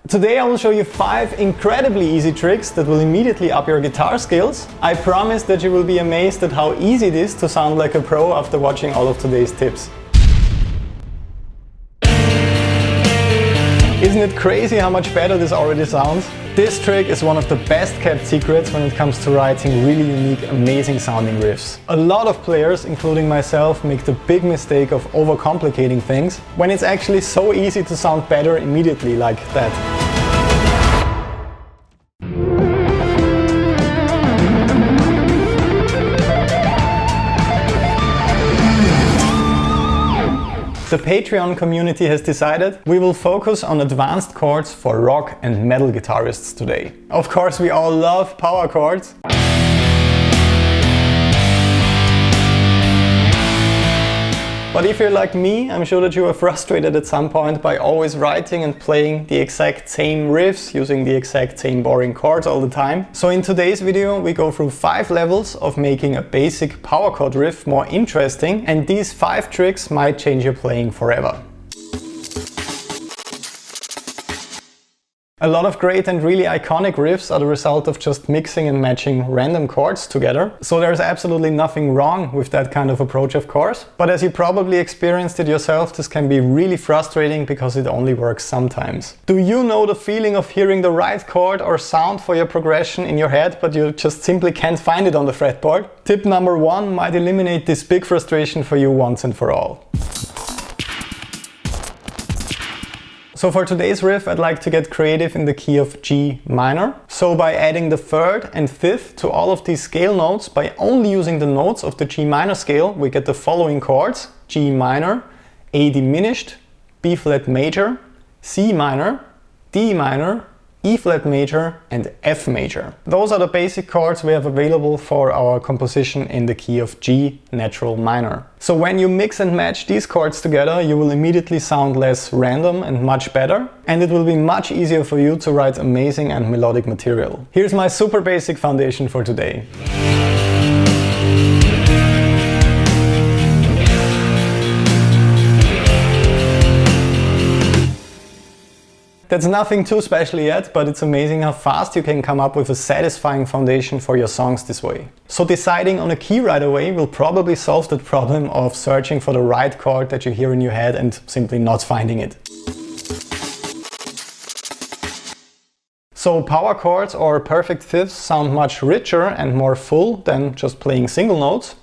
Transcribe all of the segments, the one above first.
Today I will show you 5 incredibly easy tricks that will immediately up your guitar skills. I promise that you will be amazed at how easy it is to sound like a pro after watching all of today's tips. Isn't it crazy how much better this already sounds? This trick is one of the best kept secrets when it comes to writing really unique, amazing sounding riffs. A lot of players, including myself, make the big mistake of overcomplicating things when it's actually so easy to sound better immediately like that. The Patreon community has decided we will focus on advanced chords for rock and metal guitarists today. Of course, we all love power chords. But if you're like me, I'm sure that you are frustrated at some point by always writing and playing the exact same riffs using the exact same boring chords all the time. So in today's video we go through 5 levels of making a basic power chord riff more interesting, and these 5 tricks might change your playing forever. A lot of great and really iconic riffs are the result of just mixing and matching random chords together. So there's absolutely nothing wrong with that kind of approach, of course. But as you probably experienced it yourself, this can be really frustrating because it only works sometimes. Do you know the feeling of hearing the right chord or sound for your progression in your head, but you just simply can't find it on the fretboard? Tip number 1 might eliminate this big frustration for you once and for all. So for today's riff, I'd like to get creative in the key of G minor. So by adding the 3rd and 5th to all of these scale notes, by only using the notes of the G minor scale, we get the following chords: G minor, A diminished, B flat major, C minor, D minor, E flat major and F major. Those are the basic chords we have available for our composition in the key of G natural minor. So when you mix and match these chords together, you will immediately sound less random and much better, and it will be much easier for you to write amazing and melodic material. Here's my super basic foundation for today. That's nothing too special yet, but it's amazing how fast you can come up with a satisfying foundation for your songs this way. So deciding on a key right away will probably solve that problem of searching for the right chord that you hear in your head and simply not finding it. So power chords or perfect fifths sound much richer and more full than just playing single notes.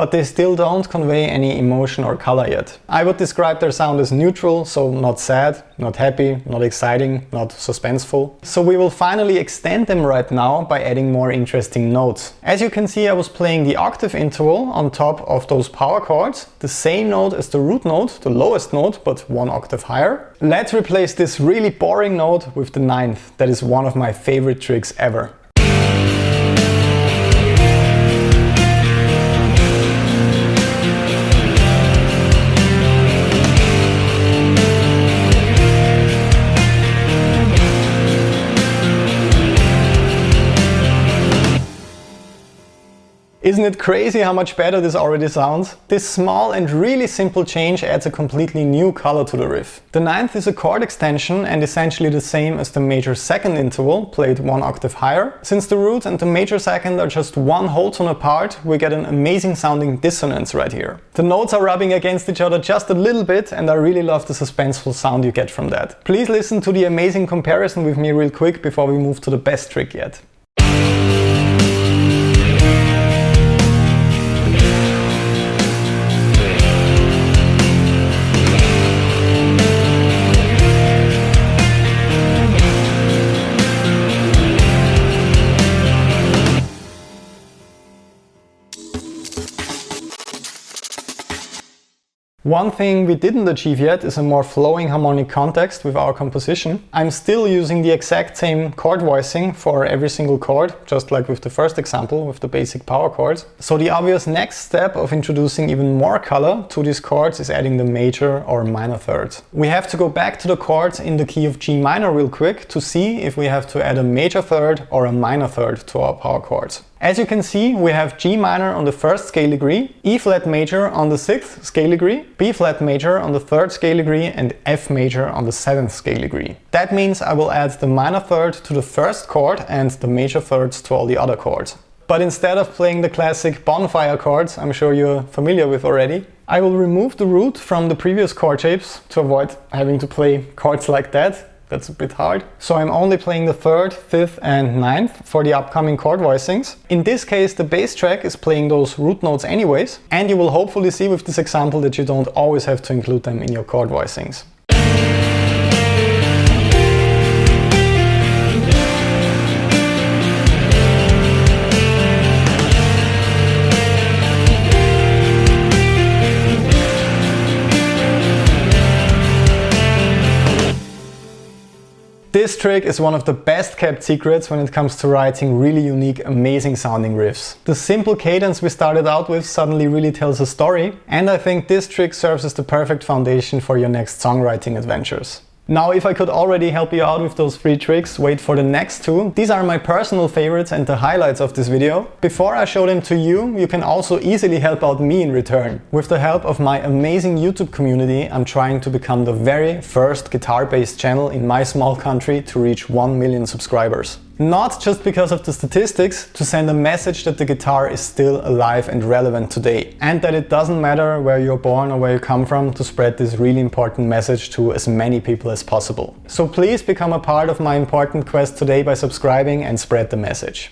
But they still don't convey any emotion or color yet. I would describe their sound as neutral, so not sad, not happy, not exciting, not suspenseful. So we will finally extend them right now by adding more interesting notes. As you can see, I was playing the octave interval on top of those power chords, the same note as the root note, the lowest note, but 1 octave higher. Let's replace this really boring note with the 9th. That is one of my favorite tricks ever. Isn't it crazy how much better this already sounds? This small and really simple change adds a completely new color to the riff. The 9th is a chord extension and essentially the same as the major 2nd interval, played 1 octave higher. Since the root and the major 2nd are just 1 whole tone apart, we get an amazing sounding dissonance right here. The notes are rubbing against each other just a little bit, and I really love the suspenseful sound you get from that. Please listen to the amazing comparison with me real quick before we move to the best trick yet. One thing we didn't achieve yet is a more flowing harmonic context with our composition. I'm still using the exact same chord voicing for every single chord, just like with the first example with the basic power chords. So the obvious next step of introducing even more color to these chords is adding the major or minor thirds. We have to go back to the chords in the key of G minor real quick to see if we have to add a major third or a minor third to our power chords. As you can see, we have G minor on the 1st scale degree, E flat major on the 6th scale degree, B flat major on the 3rd scale degree, and F major on the 7th scale degree. That means I will add the minor third to the 1st chord and the major thirds to all the other chords. But instead of playing the classic bonfire chords I'm sure you're familiar with already, I will remove the root from the previous chord shapes to avoid having to play chords like that. That's a bit hard. So I'm only playing the 3rd, 5th and 9th for the upcoming chord voicings. In this case the bass track is playing those root notes anyways, and you will hopefully see with this example that you don't always have to include them in your chord voicings. This trick is one of the best kept secrets when it comes to writing really unique, amazing sounding riffs. The simple cadence we started out with suddenly really tells a story, and I think this trick serves as the perfect foundation for your next songwriting adventures. Now, if I could already help you out with those 3 tricks, wait for the next 2. These are my personal favorites and the highlights of this video. Before I show them to you, you can also easily help out me in return. With the help of my amazing YouTube community, I'm trying to become the very first guitar-based channel in my small country to reach 1 million subscribers. Not just because of the statistics, to send a message that the guitar is still alive and relevant today, and that it doesn't matter where you're born or where you come from, to spread this really important message to as many people as possible. So please become a part of my important quest today by subscribing and spread the message.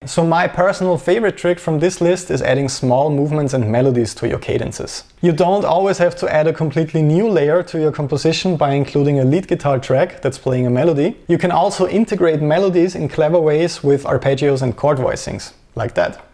So my personal favorite trick from this list is adding small movements and melodies to your cadences. You don't always have to add a completely new layer to your composition by including a lead guitar track that's playing a melody. You can also integrate melodies in clever ways with arpeggios and chord voicings, like that.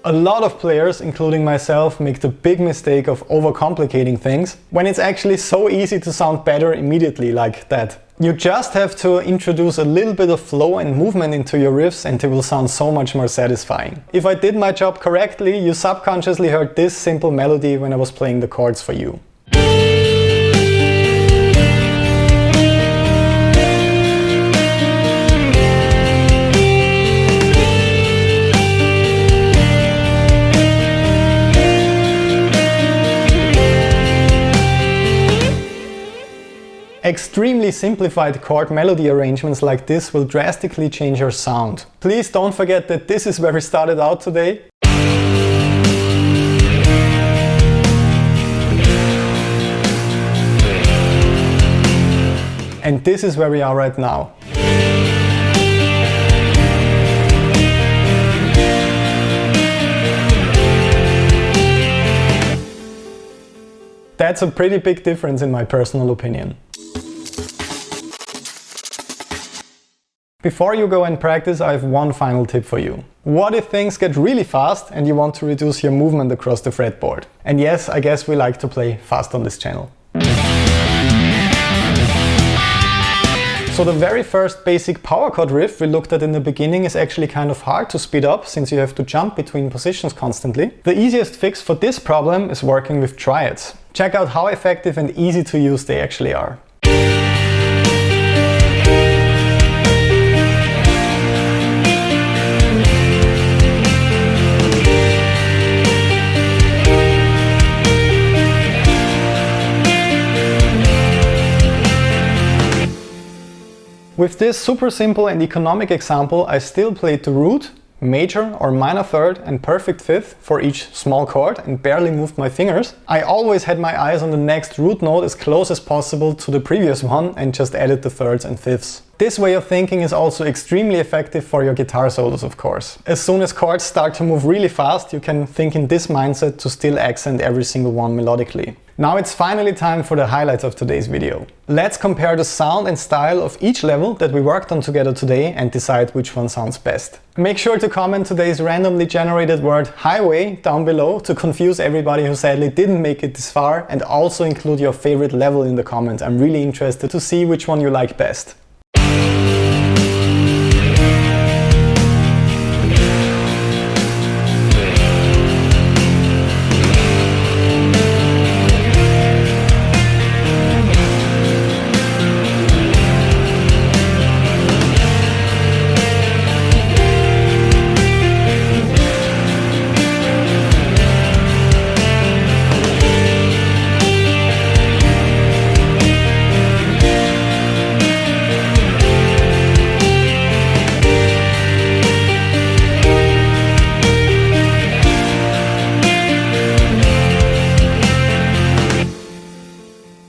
A lot of players, including myself, make the big mistake of overcomplicating things when it's actually so easy to sound better immediately like that. You just have to introduce a little bit of flow and movement into your riffs and they will sound so much more satisfying. If I did my job correctly, you subconsciously heard this simple melody when I was playing the chords for you. Extremely simplified chord melody arrangements like this will drastically change your sound. Please don't forget that this is where we started out today. And this is where we are right now. That's a pretty big difference in my personal opinion. Before you go and practice, I have one final tip for you. What if things get really fast and you want to reduce your movement across the fretboard? And yes, I guess we like to play fast on this channel. So the very first basic power chord riff we looked at in the beginning is actually kind of hard to speed up since you have to jump between positions constantly. The easiest fix for this problem is working with triads. Check out how effective and easy to use they actually are. With this super simple and economic example, I still played the root, major or minor third and perfect fifth for each small chord and barely moved my fingers. I always had my eyes on the next root note as close as possible to the previous one and just added the thirds and fifths. This way of thinking is also extremely effective for your guitar solos, of course. As soon as chords start to move really fast, you can think in this mindset to still accent every single one melodically. Now it's finally time for the highlights of today's video. Let's compare the sound and style of each level that we worked on together today and decide which one sounds best. Make sure to comment today's randomly generated word highway down below to confuse everybody who sadly didn't make it this far, and also include your favorite level in the comments. I'm really interested to see which one you like best.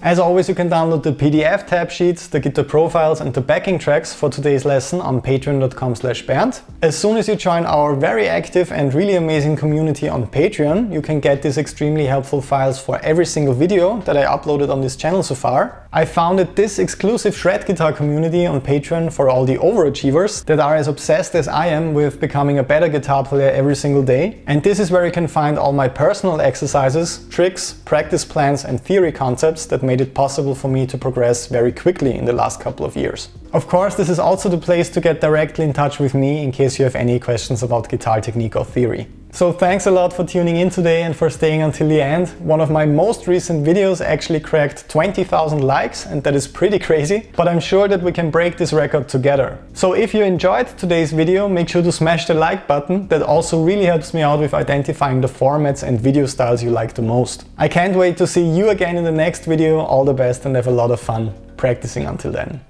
As always, you can download the PDF tab sheets, the guitar profiles and the backing tracks for today's lesson on patreon.com/Bernd. As soon as you join our very active and really amazing community on Patreon, you can get these extremely helpful files for every single video that I uploaded on this channel so far. I founded this exclusive shred guitar community on Patreon for all the overachievers that are as obsessed as I am with becoming a better guitar player every single day. And this is where you can find all my personal exercises, tricks, practice plans and theory concepts that made it possible for me to progress very quickly in the last couple of years. Of course, this is also the place to get directly in touch with me in case you have any questions about guitar technique or theory. So thanks a lot for tuning in today and for staying until the end. One of my most recent videos actually cracked 20,000 likes, and that is pretty crazy, but I'm sure that we can break this record together. So if you enjoyed today's video, make sure to smash the like button. That also really helps me out with identifying the formats and video styles you like the most. I can't wait to see you again in the next video. All the best and have a lot of fun practicing until then.